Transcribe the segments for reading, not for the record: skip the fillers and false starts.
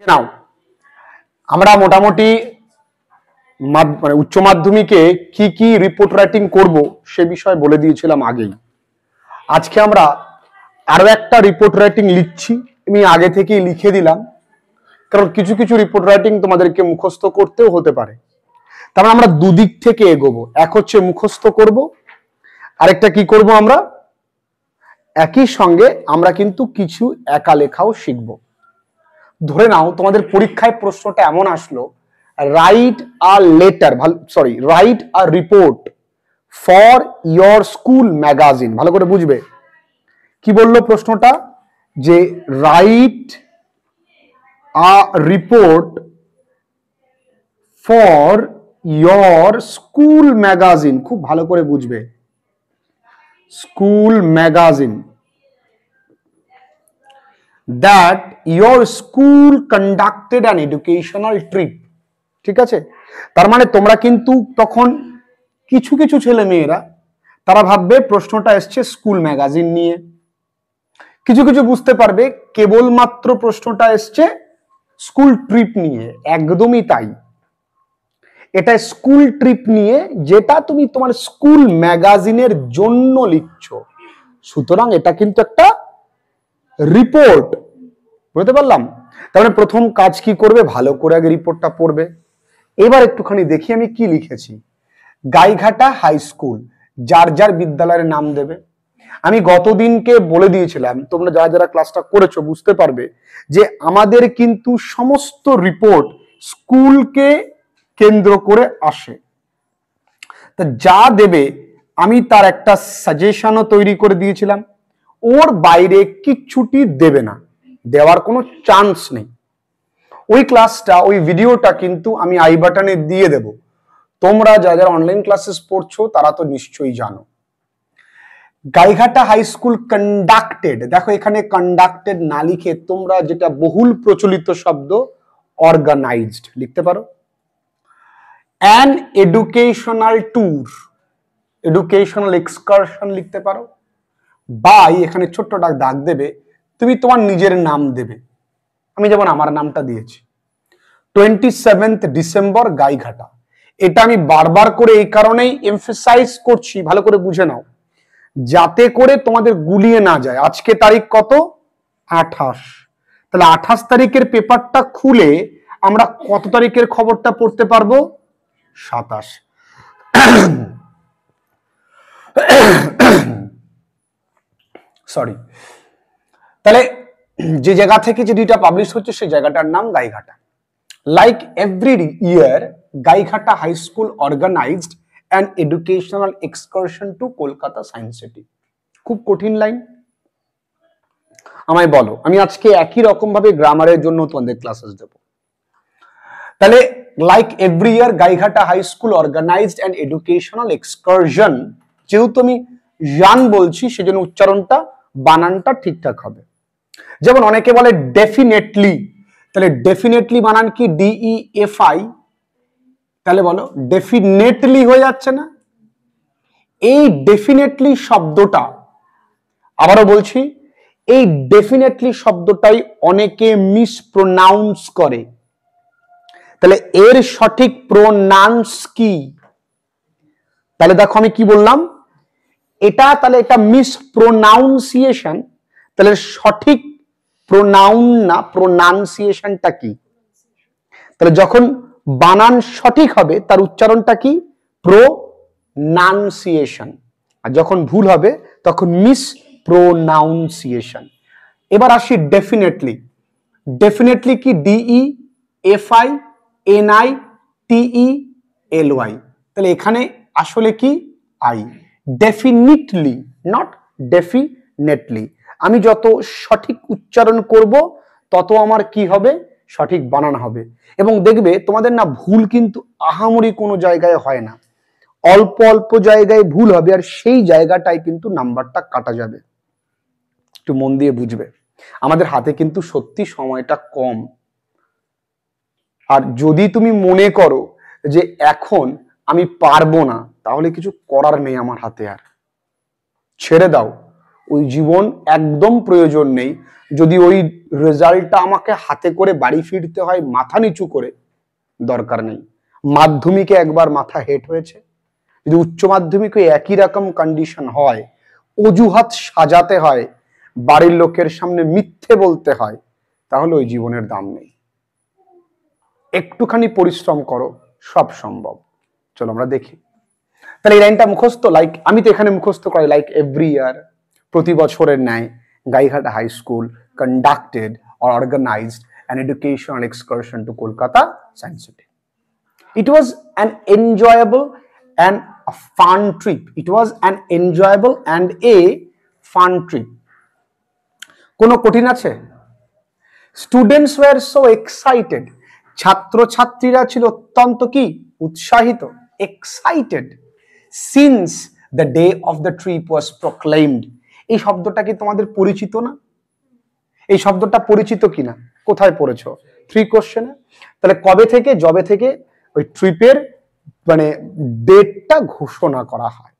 নাও আমরা মোটামুটি মানে উচ্চ মাধ্যমিকে কি কি রিপোর্ট রাইটিং করব সে বিষয়ে বলে দিয়েছিলাম আগেই। আজকে আমরা আরো একটা রিপোর্ট রাইটিং লিখছি, আমি আগে থেকেই লিখে দিলাম, কারণ কিছু কিছু রিপোর্ট রাইটিং তোমাদেরকে মুখস্থ করতেও হতে পারে। তারপরে আমরা দুদিক থেকে এগোবো, এক হচ্ছে মুখস্থ করব, আরেকটা কি করব, আমরা একই সঙ্গে আমরা কিন্তু কিছু একা লেখাও শিখব। ধরে নাও তোমাদের পরীক্ষায় প্রশ্নটা এমন আসলো, write a letter, write a report for your school magazine. ভালো করে বুঝবে কি বললো প্রশ্নটা, যে write a report for your school magazine. খুব ভালো করে বুঝবে, school magazine that your school conducted an educational trip। ঠিক আছে, তার মানে তোমরা কিন্তু তখন কিছু কিছু ছেলে মেয়েরা তারা ভাববে প্রশ্নটা এসছে স্কুল ম্যাগাজিন নিয়ে, কিছু কিছু বুঝতে পারবে কেবলমাত্র প্রশ্নটা এসছে স্কুল ট্রিপ নিয়ে। একদমই তাই, এটা স্কুল ট্রিপ নিয়ে, যেটা তুমি তোমার স্কুল ম্যাগাজিনের জন্য লিখছো। সুতরাং এটা কিন্তু একটা রিপোর্ট, বুঝতে পারলাম। তাহলে প্রথম কাজ কি করবে, ভালো করে আগে রিপোর্টটা পড়বে। এবার একটুখানি দেখি আমি কি লিখেছি। গাইঘাটা হাই স্কুল, যার যার বিদ্যালয়ের নাম দেবে। আমি গতদিনকে বলে দিয়েছিলাম, তোমরা যারা যারা ক্লাসটা করেছো বুঝতে পারবে যে আমাদের কিন্তু সমস্ত রিপোর্ট স্কুলকে কেন্দ্র করে আসে। তা যা দেবে আমি তার একটা সাজেশনও তৈরি করে দিয়েছিলাম, ওর বাইরে কিচ্ছুটি দেবে না, দেওয়ার কোনো চান্স নেই। ওই ক্লাসটা, ওই ভিডিওটা কিন্তু আমি আই বাটনে দিয়ে দেব। তোমরা যারা যারা অনলাইন ক্লাসেস পড়ছো তারা তো নিশ্চয়ই জানো। গাইঘাটা হাই স্কুল কন্ডাক্টেড, দেখো এখানে কন্ডাক্টেড না লিখে তোমরা যেটা বহুল প্রচলিত শব্দ অর্গানাইজড লিখতে পারো। An educational tour, educational excursion লিখতে পারো। বাই, এখানে ছোট্ট দাগ দেবে, তুমি তোমার নিজের নাম দেবে। আমি যেমন আমার নামটা দিয়েছি 27 ডিসেম্বর গাইঘাটা। এটা আমি বারবার করে এই কারণেই এমফাসাইজ করছি, ভালো করে বুঝে নাও, যাতে করে তোমাদের গুলিয়ে না যায়। আজকে তারিখ কত, 28। তাহলে 28 তারিখের পেপারটা খুলে আমরা কত তারিখের খবরটা পড়তে পারবো, 27। সরি। তাহলে যে জায়গা থেকে যেটা পাবলিশ হচ্ছে সেই জায়গাটার নাম Gaighata. Like every year Gaighata high school organized an educational excursion to Kolkata science city. খুব কঠিন লাইন, আমায় বলো। আমি আজকে একই রকম ভাবে গ্রামারের জন্য তোমাদের ক্লাসেস দেব। তাহলে like every year Gaighata high school organized an educational excursion, যেহেতু আমি জান বলছি সেজন্য উচ্চারণটা বানানটা ঠিকঠাক হবে। যেমন অনেকে বলে ডেফিনেটলি, তাহলে ডেফিনেটলি বানান কি, DEFI। তাহলে বলো ডেফিনেটলি হয়ে যাচ্ছে না? এই ডেফিনেটলি শব্দটা, আবারও বলছি, এই ডেফিনেটলি শব্দটাই অনেকে মিসপ্রোনাউন্স করে। তাহলে এর সঠিক প্রোনাউন্স কি? তাহলে দেখো আমি কি বললাম, এটা তাহলে এটা মিসপ্রোনাউন্সিয়েশন। তাহলে সঠিক প্রোনাউন না, প্রোনাউন্সিয়েশনটা কি? তাহলে যখন বানান সঠিক হবে তার উচ্চারণটা কি, প্রোনাউন্সিয়েশন। আর যখন ভুল হবে তখন মিসপ্রোনাউন্সিয়েশন। এবার আসি ডেফিনেটলি। ডেফিনেটলি কি, DEFINITELY। তাহলে এখানে আসলে কি, আই। Definitely, not definitely. আমি যত সঠিক উচ্চারণ করব তত আমার কি হবে, সঠিক বানান হবে। এবং দেখবে তোমাদের না ভুল কিন্তু আহামরি কোনো জায়গায় হয় না, অল্প অল্প জায়গায় ভুল হবে, আর সেই জায়গাটাই কিন্তু নাম্বারটা কাটা যাবে। একটু মন দিয়ে বুঝবে, আমাদের হাতে কিন্তু সত্যি সময়টা কম। আর যদি তুমি মনে করো যে এখন আমি পারবো না, তাহলে কিছু করার নেই আমার হাতে, আর ছেড়ে দাও। ওই জীবন একদম প্রয়োজন নেই। যদি ওই রেজাল্টটা আমাকে হাতে করে বাড়ি ফিরতে হয় মাথা নিচু করে, দরকার নেই। মাধ্যমিকে একবার মাথা হেট হয়েছে, যদি উচ্চ মাধ্যমিকে একই রকম কন্ডিশন হয়, অজুহাত সাজাতে হয়, বাড়ির লোকের সামনে মিথ্যে বলতে হয়, তাহলে ওই জীবনের দাম নেই। একটুখানি পরিশ্রম করো, সব সম্ভব। চলো আমরা দেখি। তাহলে এই লাইনটা মুখস্থ, লাইক আমি তো এখানে মুখস্থ করি, লাইক এভরি ইয়ার, প্রতি বছরের ন্যায় Gaighata high school conducted or organized an educational excursion to Kolkata Science City. It was an enjoyable and a fun trip. It was an enjoyable and a fun trip. কোনো কঠিন আছে? Students were so excited. ছাত্রছাত্রীরা ছিল অত্যন্ত কি উৎসাহিত, excited, since the day of the trip was proclaimed. এই শব্দটা কি তোমাদের পরিচিত না? এই শব্দটা পরিচিত কিনা, কোথায় পড়েছো? 3 কোশ্চেনে। তাহলে কবে থেকে, যবে থেকে ওই ট্রিপের মানে ডেটটা ঘোষণা করা হয়।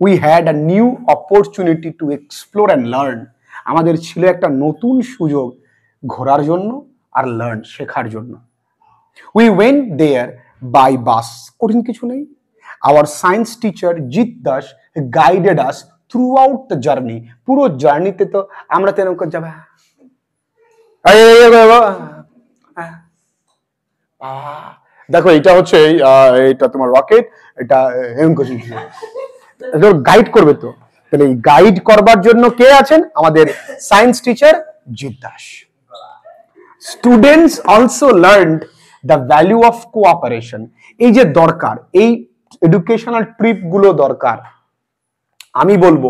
We had a new opportunity to explore and learn. আমাদের ছিল একটা নতুন সুযোগ ঘোরার জন্য আর লার্ন, শেখার জন্য। We went there by bus, কঠিন কিছু নেই। Our science teacher Jit Das guided us throughout the journey. পুরো জার্নিতে তো আমরা তো এরকম যাবা, দেখো এটা হচ্ছে এটা তোমার রকেট, এটা গাইড করবে তো। তাহলে এই গাইড করবার জন্য কে আছেন? আমাদের science teacher Jit Das. Students also learned the value of cooperation. এই যে দরকার, এই এডুকেশনাল ট্রিপ গুলো দরকার। আমি বলবো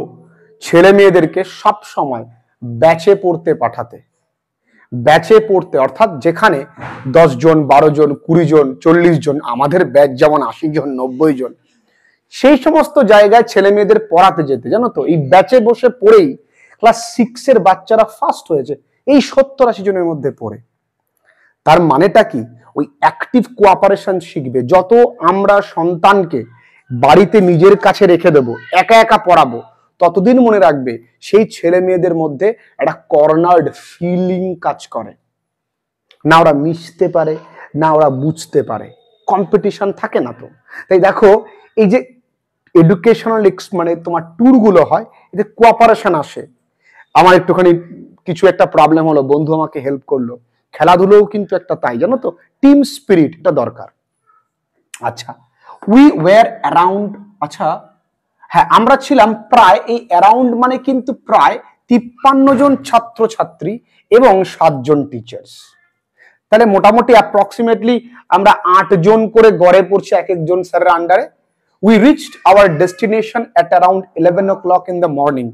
ছেলে মেয়েদেরকে সব সময় ব্যাচে পড়তে পাঠাতে, ব্যাচে পড়তে, অর্থাৎ যেখানে 10 জন 12 জন 20 জন 40 জন, আমাদের ব্যাচ যেমন 80 জন 90 জন, সেই সমস্ত জায়গায় ছেলে মেয়েদের পড়াতে যেতে। জানো তো এই ব্যাচে বসে পড়েই ক্লাস 6 এর বাচ্চারা ফার্স্ট হয়েছে এই 70-80 জনের মধ্যে পড়ে। তার মানেটা কি? ওই অ্যাক্টিভ কোঅপারেশন শিখবে। যত আমরা সন্তানকে বাড়িতে নিজের কাছে রেখে দেবো, একা একা পড়াবো, ততদিন মনে রাখবে সেই ছেলে মেয়েদের মধ্যে একটা কর্নার্ড ফিলিং কাজ করে না, ওরা মিশতে পারে না, ওরা বুঝতে পারে, কম্পিটিশন থাকে না। তো তাই দেখো এই যে এডুকেশনাল মানে তোমার ট্যুর গুলো হয়, এতে কোঅপারেশন আসে। আমার একটুখানি কিছু একটা প্রবলেম হলো, বন্ধু আমাকে হেল্প করলো, খেলাধুলোও কিন্তু একটা তাই, জানো তো, টিম স্পিরিট এটা দরকার। আচ্ছা, উই ওয়ার অ্যারাউন্ড, আচ্ছা হ্যাঁ আমরা ছিলাম প্রায়, এই অ্যারাউন্ড মানে কিন্তু প্রায় 53 জন ছাত্রছাত্রী এবং 7 জন টিচার্স। তাহলে মোটামুটি অ্যাপ্রক্সিমেটলি আমরা 8 জন করে গড়ে পড়ছি এক একজন স্যারের আন্ডারে। We reached hour destination at around 11 o'clock in the morning.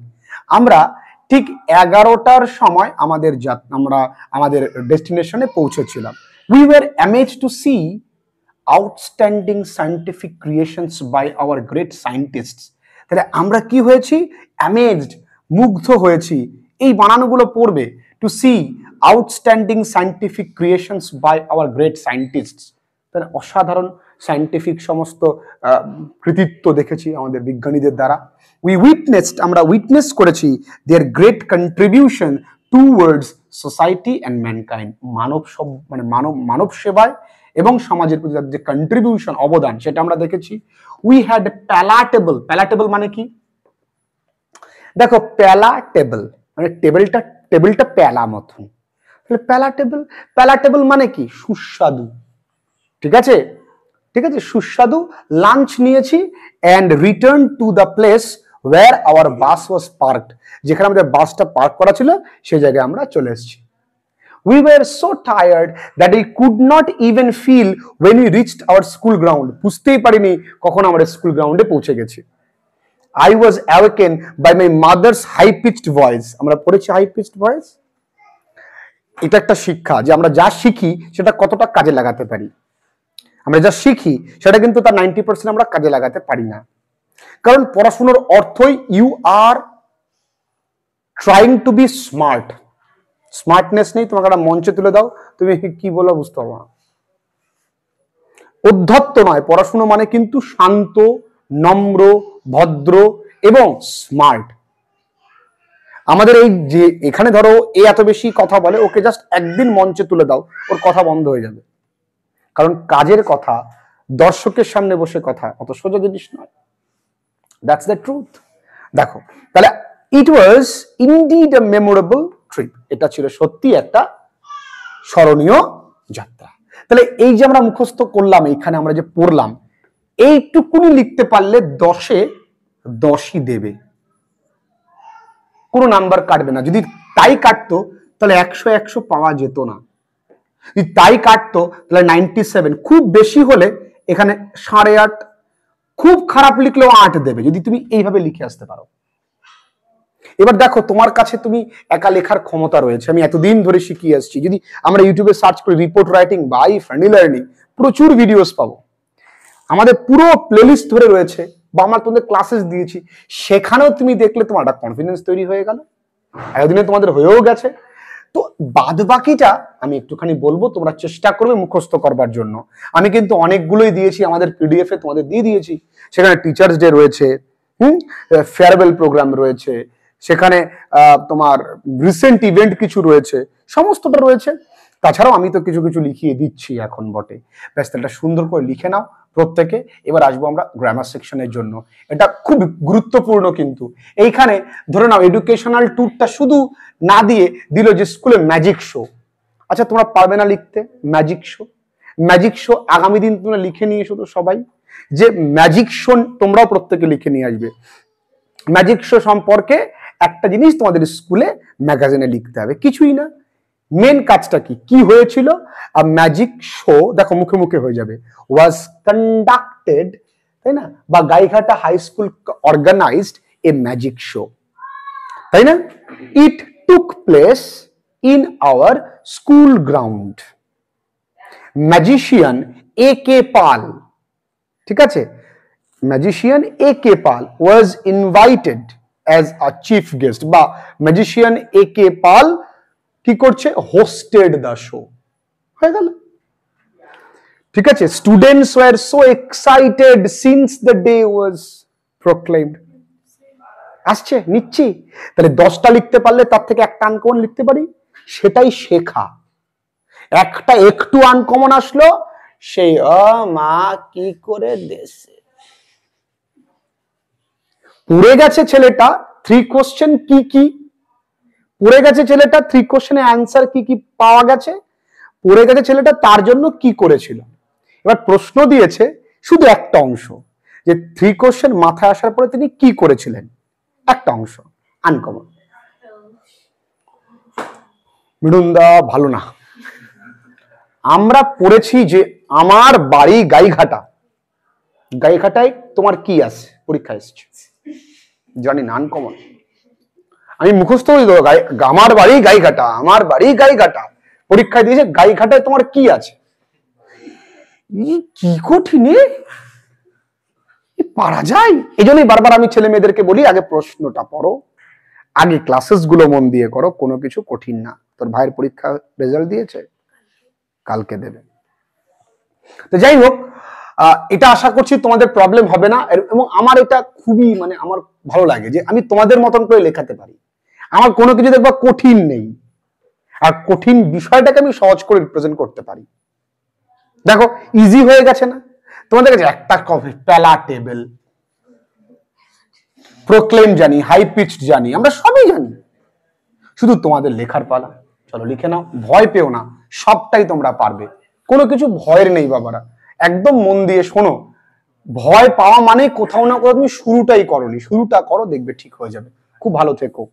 আমরা ঠিক 11টার সময় আমরা আমাদের ডেস্টিনেশনে পৌঁছেছিলাম। We were amazed to see outstanding scientific creations by our great scientists. তাহলে আমরা কি হয়েছি? অ্যামেজড, মুগ্ধ হয়েছি। এই বানানগুলো পড়বে, to see outstanding scientific creations by our great scientists. তাহলে অসাধারণ সায়েন্টিফিক সমস্ত কৃতিত্ব দেখেছি আমাদের বিজ্ঞানীদের দ্বারা। উই উইটনেসড, আমরা উইটনেস করেছি their great contribution towards society and mankind. মানব সেবায় এবং সমাজের প্রতি যে কন্ট্রিবিউশন, অবদান, সেটা আমরা দেখেছি। উই হ্যাড প্যালাটেবল, প্যালাটেবল মানে কি? দেখো প্যালাটেবল মানে টেবিলটা প্যালা মতন, তাহলে প্যালাটেবল মানে কি? সুস্বাদু। ঠিক আছে, ঠিক আছে, সুস্বাদু। লাঞ্চ নিয়েছি and return to the place where our bus was parked. যেখানে আমাদের বাসটা পার্ক করা ছিল সেই জায়গায় আমরা চলে এসেছি। We were so tired that we could not even feel when we reached our school ground. বুঝতেই পারিনি কখন আমরা স্কুল গ্রাউন্ডে পৌঁছে গেছি। I was awakened by my mother's high-pitched voice. আমরা পড়েছি high-pitched voice। এটা একটা শিক্ষা যে আমরা যা শিখি সেটা কতটা কাজে লাগাতে পারি। আমরা যা শিখি সেটা কিন্তু তার 90% আমরা কাজে লাগাতে পারি না। কারণ পড়াশোনার অর্থই you are trying to be smart. Smartness নেই, তোমাকে একটা মঞ্চে তুলে দাও, তুমি কি বলো বুঝতে পারবো না। উদ্ধত্ত নয়, পড়াশোনা মানে কিন্তু শান্ত, নম্র, ভদ্র এবং স্মার্ট। আমাদের এই যে এখানে ধরো এ এত বেশি কথা বলে, ওকে জাস্ট একদিন মঞ্চে তুলে দাও, ওর কথা বন্ধ হয়ে যাবে। কারণ কাজের কথা, দর্শকের সামনে বসে কথা অত সোজা জিনিস নয়। That's the truth. দেখো তাহলে ইট ওয়াজ ইনডিড আ মেমোরেবল ট্রিপ, এটা ছিল সত্যি একটা স্মরণীয় যাত্রা। তাহলে এই যে আমরা মুখস্থ করলাম, এইখানে আমরা যে পড়লাম, এইটুকুনি লিখতে পারলে 10-এ 10ই দেবে, কোনো নাম্বার কাটবে না। যদি তাই কাটতো তাহলে 100 পাওয়া যেত না। যদি তাই কাটতো তাহলে 97, খুব বেশি হলে এখানে 8.5, খুব খারাপ লিখলেও 8 দেবে, যদি তুমি এইভাবে লিখে আসতে পারো। এবার দেখো তোমার কাছে তুমি একা লেখার ক্ষমতা রয়েছে, আমি এতদিন ধরে শিখিয়ে আসছি। যদি আমরা ইউটিউবে সার্চ করি report writing by funny learning, প্রচুর ভিডিওস পাবো। আমাদের পুরো প্লেলিস্ট ধরে রয়েছে, বা আমরা তোমাদের ক্লাসেস দিয়েছি, সেখানেও তুমি দেখলে তোমার একটা কনফিডেন্স তৈরি হয়ে গেল, এতদিনে তোমাদের হয়েও গেছে। তো বাদ বাকিটা আমি একটুখানি বলবো, তোমরা চেষ্টা করবে মুখস্থ করবার জন্য। আমি কিন্তু অনেকগুলোই দিয়েছি, আমাদের পিডিএফ এ তোমাদের দিয়ে দিয়েছি। সেখানে টিচার্স ডে রয়েছে, ফেয়ারওয়েল প্রোগ্রাম রয়েছে, সেখানে তোমার রিসেন্ট ইভেন্ট কিছু রয়েছে, সমস্তটা রয়েছে। তাছাড়াও আমি তো কিছু কিছু লিখিয়ে দিচ্ছি এখন বটে। ব্যাস এটা সুন্দর করে লিখে নাও প্রত্যেকে। এবার আসবো আমরা গ্রামার সেকশনের জন্য, এটা খুব গুরুত্বপূর্ণ। কিন্তু এইখানে ধরে নাও এডুকেশনাল ট্যুরটা শুধু না দিয়ে দিল যে স্কুলে ম্যাজিক শো। আচ্ছা তোমরা পারবে না লিখতে ম্যাজিক শো? ম্যাজিক শো আগামী দিন তোমরা লিখে নিয়ে এসো তো সবাই, যে ম্যাজিক শো তোমরাও প্রত্যেকে লিখে নিয়ে আসবে। ম্যাজিক শো সম্পর্কে একটা জিনিস তোমাদের স্কুলে ম্যাগাজিনে লিখতে হবে, কিছুই না। মেন কাজটা কি কি হয়েছিল? ম্যাজিক শো, দেখো মুখে মুখে হয়ে যাবে, ওয়াজ কন্ডাক্টেড, তাই না? বা Gaighata high school organised a magic show, তাই না? It took place in our school ground. Magician A K Pal, ঠিক আছে, magician A K Pal was invited as a chief guest, বা ম্যাজিশিয়ান এ কে পাল কি করছে? Hosted the show. হয়ে গেল, ঠিক আছে। Students were so excited since the day was proclaimed. আসছে নিচ্ছি, তাহলে 10টা লিখতে পারলে তার থেকে একটা আনকমন লিখতে পারি, সেটাই শেখা। একটা একটু আনকমন আসলো, সেই মা কি করে দেশে পড়ে গেছে ছেলেটা, 3 কোশ্চেন কি কি পড়ে গেছে ছেলেটা, 3 কোশ্চেনের অ্যান্সার কি কি পাওয়া গেছে, পড়ে গেছে ছেলেটা, তার জন্য কি করেছিল। এবার প্রশ্ন দিয়েছে শুধু একটা অংশ, যে 3 কোশ্চেন মাথায় আসার পরে তিনি কি করেছিলেন, একটা অংশ আনকমন। মৃদুন্দা ভালো না, আমরা পড়েছি যে আমার বাড়ি গাইঘাটা। গাইঘাটায় তোমার কি আছে পরীক্ষা এসছে? জানি না, আনকমন। আমি মুখস্থ বলি তো, আমার বাড়ি গাইঘাটা, আমার বাড়ি গাইঘাটা, পরীক্ষায় দিয়েছে গাইঘাটায় তোমার কি আছে। কি কঠিন, পারা যায়। এই জন্যই বারবার আমি ছেলে মেয়েদেরকে বলি, আগে প্রশ্নটা পড়ো, আগে ক্লাসেস গুলো মন দিয়ে করো, কোনো কিছু কঠিন না। তোর ভাইয়ের পরীক্ষা রেজাল্ট দিয়েছে, কালকে দেবে। তো যাই হোক, এটা আশা করছি তোমাদের প্রবলেম হবে না। এবং আমার এটা খুবই মানে আমার ভালো লাগে যে আমি তোমাদের মতন করে লেখাতে পারি। আমার কোনো কিছু দেখবা কঠিন নেই, আর কঠিন বিষয়টাকে আমি সহজ করে রিপ্রেজেন্ট করতে পারি। দেখো ইজি হয়ে গেছে না তোমাদের কাছে? একটা কপি প্যালা টেবিল, প্রোক্লেম জানি, হাই পিচড জানি, আমরা সবই জানি, শুধু তোমাদের লেখার পালা। চলো লিখে নাও, ভয় পেও না, সবটাই তোমরা পারবে, কোনো কিছু ভয়ের নেই বাবারা। একদম মন দিয়ে শোনো, ভয় পাওয়া মানে কোথাও না কোথাও তুমি শুরুটাই করোনি, শুরুটা করো, দেখবে ঠিক হয়ে যাবে। খুব ভালো থেকো।